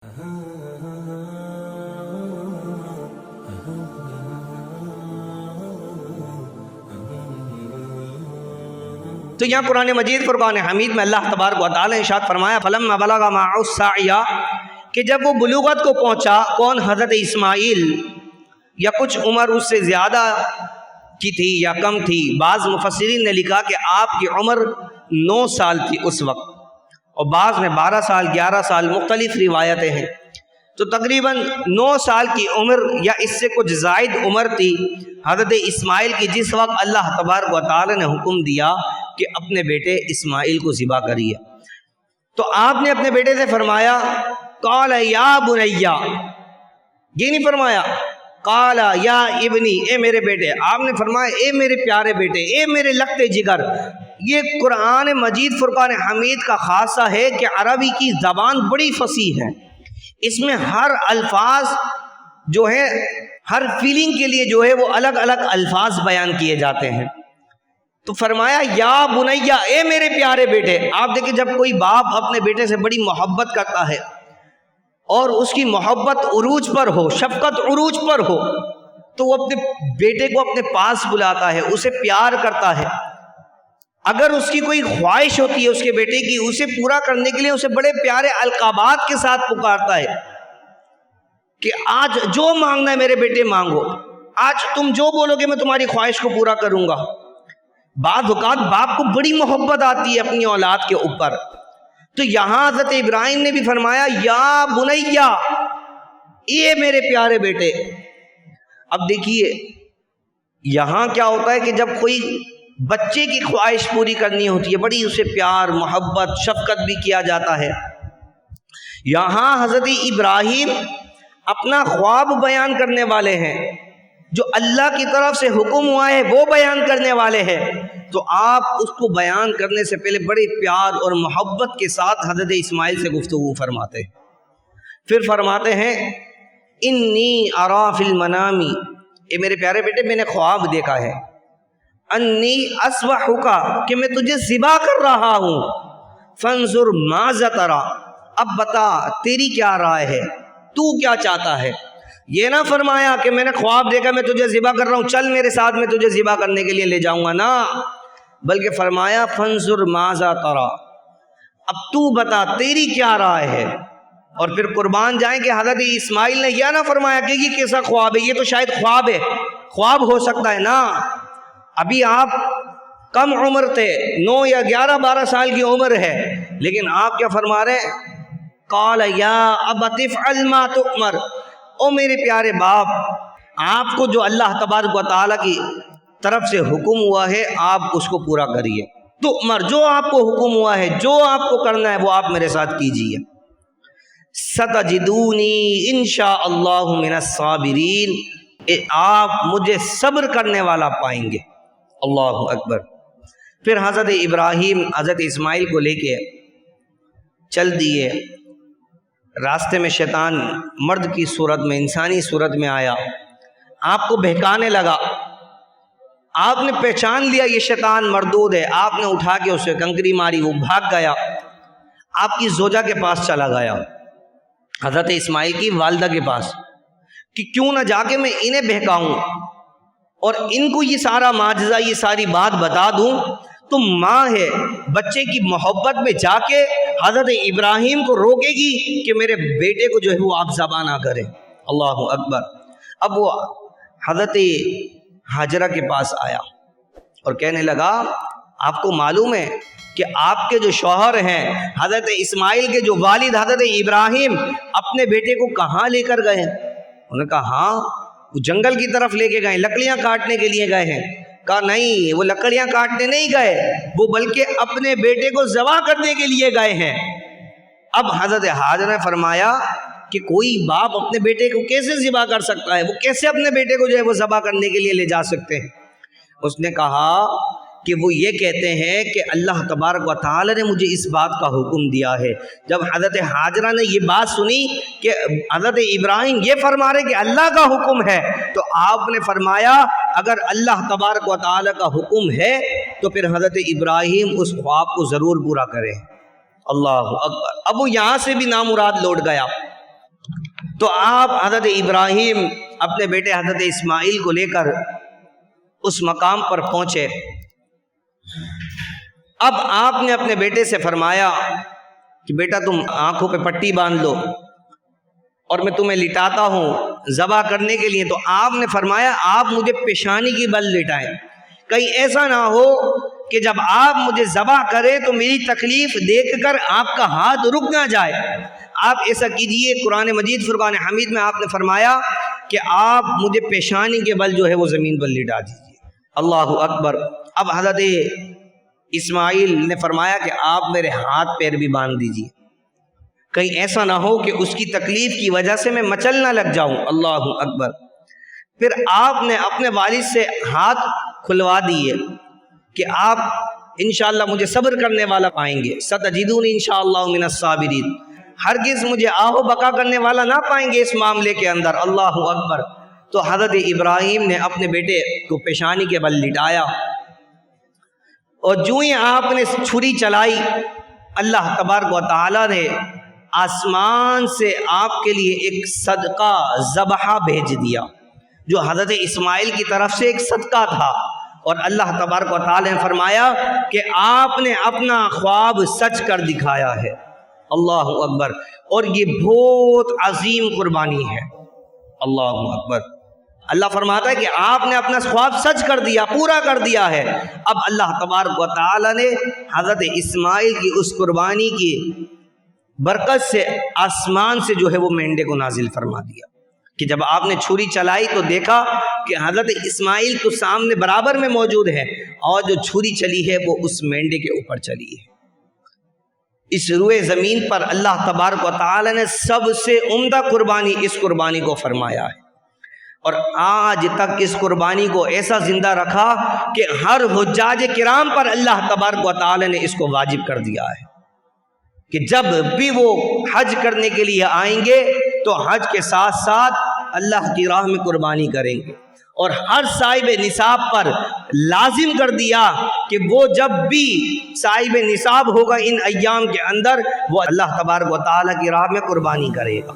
تو یہاں قرآن مجید فرقان حمید میں اللہ تبارک و تعالی نے ارشاد فرمایا فلما بلغ معه السعی کہ جب وہ بلوغت کو پہنچا، کون؟ حضرت اسماعیل، یا کچھ عمر اس سے زیادہ کی تھی یا کم تھی۔ بعض مفسرین نے لکھا کہ آپ کی عمر 9 سال تھی اس وقت، اور بعض میں 12 سال 11 سال، مختلف روایتیں ہیں۔ تو تقریباً 9 سال کی عمر یا اس سے کچھ زائد عمر تھی حضرت اسماعیل کی، جس وقت اللہ تبارک و تعالی نے حکم دیا کہ اپنے بیٹے اسماعیل کو ذبح کریے۔ تو آپ نے اپنے بیٹے سے فرمایا قال یا بنیا، یہ نہیں فرمایا قال یا ابنی، اے میرے بیٹے، آپ نے فرمایا اے میرے پیارے بیٹے، اے میرے لگتے جگر۔ یہ قرآن مجید فرقان حمید کا خاصہ ہے کہ عربی کی زبان بڑی فصیح ہے، اس میں ہر الفاظ جو ہے، ہر فیلنگ کے لیے جو ہے وہ الگ الگ الفاظ بیان کیے جاتے ہیں۔ تو فرمایا یا بنیا، اے میرے پیارے بیٹے۔ آپ دیکھیں جب کوئی باپ اپنے بیٹے سے بڑی محبت کرتا ہے اور اس کی محبت عروج پر ہو، شفقت عروج پر ہو، تو وہ اپنے بیٹے کو اپنے پاس بلاتا ہے، اسے پیار کرتا ہے۔ اگر اس کی کوئی خواہش ہوتی ہے اس کے بیٹے کی، اسے پورا کرنے کے لیے اسے بڑے پیارے القابات کے ساتھ پکارتا ہے کہ آج جو مانگنا ہے میرے بیٹے مانگو، آج تم جو بولو گے میں تمہاری خواہش کو پورا کروں گا۔ بعض اوقات باپ کو بڑی محبت آتی ہے اپنی اولاد کے اوپر۔ تو یہاں حضرت ابراہیم نے بھی فرمایا یا بنیا، اے میرے پیارے بیٹے۔ اب دیکھیے یہاں کیا ہوتا ہے کہ جب کوئی بچے کی خواہش پوری کرنی ہوتی ہے، بڑی اسے پیار محبت شفقت بھی کیا جاتا ہے۔ یہاں حضرت ابراہیم اپنا خواب بیان کرنے والے ہیں، جو اللہ کی طرف سے حکم ہوا ہے وہ بیان کرنے والے ہیں۔ تو آپ اس کو بیان کرنے سے پہلے بڑے پیار اور محبت کے ساتھ حضرت اسماعیل سے گفتگو فرماتے ہیں۔ پھر فرماتے ہیں انی ارا فی المنام، اے میرے پیارے بیٹے میں نے خواب دیکھا ہے، انی اصبحک، کہ میں تجھے ذبح کر رہا ہوں، فانظر ماذا تری، اب بتا تیری کیا رائے ہے، تو کیا چاہتا ہے۔ یہ نہ فرمایا کہ میں نے خواب دیکھا میں تجھے ذبح کر رہا ہوں، چل میرے ساتھ میں تجھے ذبح کرنے کے لیے لے جاؤں گا، نہ، بلکہ فرمایا فانظر ماذا تری، اب تو بتا تیری کیا رائے ہے۔ اور پھر قربان جائیں کہ حضرت اسماعیل نے یہ نہ فرمایا کہ یہ کیسا خواب ہے، یہ تو شاید خواب ہے، خواب ہو سکتا ہے، نا، ابھی آپ کم عمر تھے، 9 یا 11 12 سال کی عمر ہے، لیکن آپ کیا فرما رہے ہیں قال یا ابت افعل ما تؤمر، او میرے پیارے باپ، آپ کو جو اللہ تبارک و تعالیٰ کی طرف سے حکم ہوا ہے آپ اس کو پورا کریے، تؤمر، جو آپ کو حکم ہوا ہے، جو آپ کو کرنا ہے وہ آپ میرے ساتھ کیجئے۔ ستجدونی انشاء اللہ من الصابرین، آپ مجھے صبر کرنے والا پائیں گے۔ اللہ اکبر۔ پھر حضرت ابراہیم حضرت اسماعیل کو لے کے چل دیے، راستے میں شیطان مرد کی صورت میں، انسانی صورت میں آیا، آپ کو بہکانے لگا، آپ نے پہچان لیا یہ شیطان مردود ہے، آپ نے اٹھا کے اسے کنکری ماری، وہ بھاگ گیا، آپ کی زوجہ کے پاس چلا گیا، حضرت اسماعیل کی والدہ کے پاس، کہ کیوں نہ جا کے میں انہیں بہکاؤں اور ان کو یہ سارا معجزہ یہ ساری بات بتا دوں۔ تو ماں ہے، بچے کی محبت میں جا کے حضرت ابراہیم کو روکے گی کہ میرے بیٹے کو جو ہے وہ آپ ذبح نہ کریں۔ اللہ اکبر۔ اب وہ حضرت ہاجرہ کے پاس آیا اور کہنے لگا آپ کو معلوم ہے کہ آپ کے جو شوہر ہیں حضرت اسماعیل کے جو والد حضرت ابراہیم اپنے بیٹے کو کہاں لے کر گئے ہیں؟ انہوں نے کہا ہاں وہ جنگل کی طرف لے کے گئے، لکڑیاں کاٹنے کے لیے گئے ہیں۔ کہا نہیں، وہ لکڑیاں کاٹنے نہیں گئے، وہ بلکہ اپنے بیٹے کو ذبح کرنے کے لیے گئے ہیں۔ اب حضرت ہاجرہ نے فرمایا کہ کوئی باپ اپنے بیٹے کو کیسے ذبح کر سکتا ہے، وہ کیسے اپنے بیٹے کو جو ہے وہ ذبح کرنے کے لیے لے جا سکتے ہیں؟ اس نے کہا کہ وہ یہ کہتے ہیں کہ اللہ تبارک و تعالی نے مجھے اس بات کا حکم دیا ہے۔ جب حضرت ہاجرہ نے یہ بات سنی کہ حضرت ابراہیم یہ فرما رہے کہ اللہ کا حکم ہے، تو آپ نے فرمایا اگر اللہ تبارک و تعالی کا حکم ہے تو پھر حضرت ابراہیم اس خواب کو ضرور پورا کرے۔ اللہ اکبر۔ اب وہ یہاں سے بھی نامراد لوٹ گیا، تو آپ حضرت ابراہیم اپنے بیٹے حضرت اسماعیل کو لے کر اس مقام پر پہنچے۔ اب آپ نے اپنے بیٹے سے فرمایا کہ بیٹا تم آنکھوں پہ پٹی باندھ لو اور میں تمہیں لٹاتا ہوں ذبح کرنے کے لیے۔ تو آپ نے فرمایا آپ مجھے پیشانی کی بل لٹائیں، کہیں ایسا نہ ہو کہ جب آپ مجھے ذبح کریں تو میری تکلیف دیکھ کر آپ کا ہاتھ رک نہ جائے۔ آپ ایسا کیجئے، قرآن مجید فرقان حمید میں آپ نے فرمایا کہ آپ مجھے پیشانی کے بل جو ہے وہ زمین پر لٹا دیجئے۔ اللہ اکبر۔ اب حضرت اسماعیل نے فرمایا کہ آپ میرے ہاتھ پیر بھی باندھ دیجئے، کہیں ایسا نہ ہو کہ اس کی تکلیف کی وجہ سے میں مچل نہ لگ جاؤں۔ اللہ اکبر۔ پھر آپ نے اپنے والد سے ہاتھ کھلوا دیے کہ آپ انشاءاللہ مجھے صبر کرنے والا پائیں گے، ستجدونی انشاءاللہ من الصابرین، ہرگز مجھے آہو بکا کرنے والا نہ پائیں گے اس معاملے کے اندر۔ اللہ اکبر۔ تو حضرت ابراہیم نے اپنے بیٹے کو پیشانی کے بل لٹایا، اور جو ہی آپ نے چھری چلائی، اللہ تبارک و تعالی نے آسمان سے آپ کے لیے ایک صدقہ ذبح بھیج دیا، جو حضرت اسماعیل کی طرف سے ایک صدقہ تھا، اور اللہ تبارک و تعالی نے فرمایا کہ آپ نے اپنا خواب سچ کر دکھایا ہے۔ اللہ اکبر۔ اور یہ بہت عظیم قربانی ہے۔ اللہ اکبر۔ اللہ فرماتا ہے کہ آپ نے اپنا خواب سچ کر دیا، پورا کر دیا ہے۔ اب اللہ تبارک و تعالی نے حضرت اسماعیل کی اس قربانی کی برکت سے آسمان سے جو ہے وہ مینڈے کو نازل فرما دیا، کہ جب آپ نے چھری چلائی تو دیکھا کہ حضرت اسماعیل تو سامنے برابر میں موجود ہے، اور جو چھری چلی ہے وہ اس مینڈے کے اوپر چلی ہے۔ اس روئے زمین پر اللہ تبارک و تعالی نے سب سے عمدہ قربانی اس قربانی کو فرمایا ہے، اور آج تک اس قربانی کو ایسا زندہ رکھا کہ ہر حجاج کرام پر اللہ تبارک و تعالی نے اس کو واجب کر دیا ہے کہ جب بھی وہ حج کرنے کے لیے آئیں گے تو حج کے ساتھ ساتھ اللہ کی راہ میں قربانی کریں گے، اور ہر صاحب نصاب پر لازم کر دیا کہ وہ جب بھی صاحب نصاب ہوگا ان ایام کے اندر، وہ اللہ تبارک و تعالی کی راہ میں قربانی کرے گا۔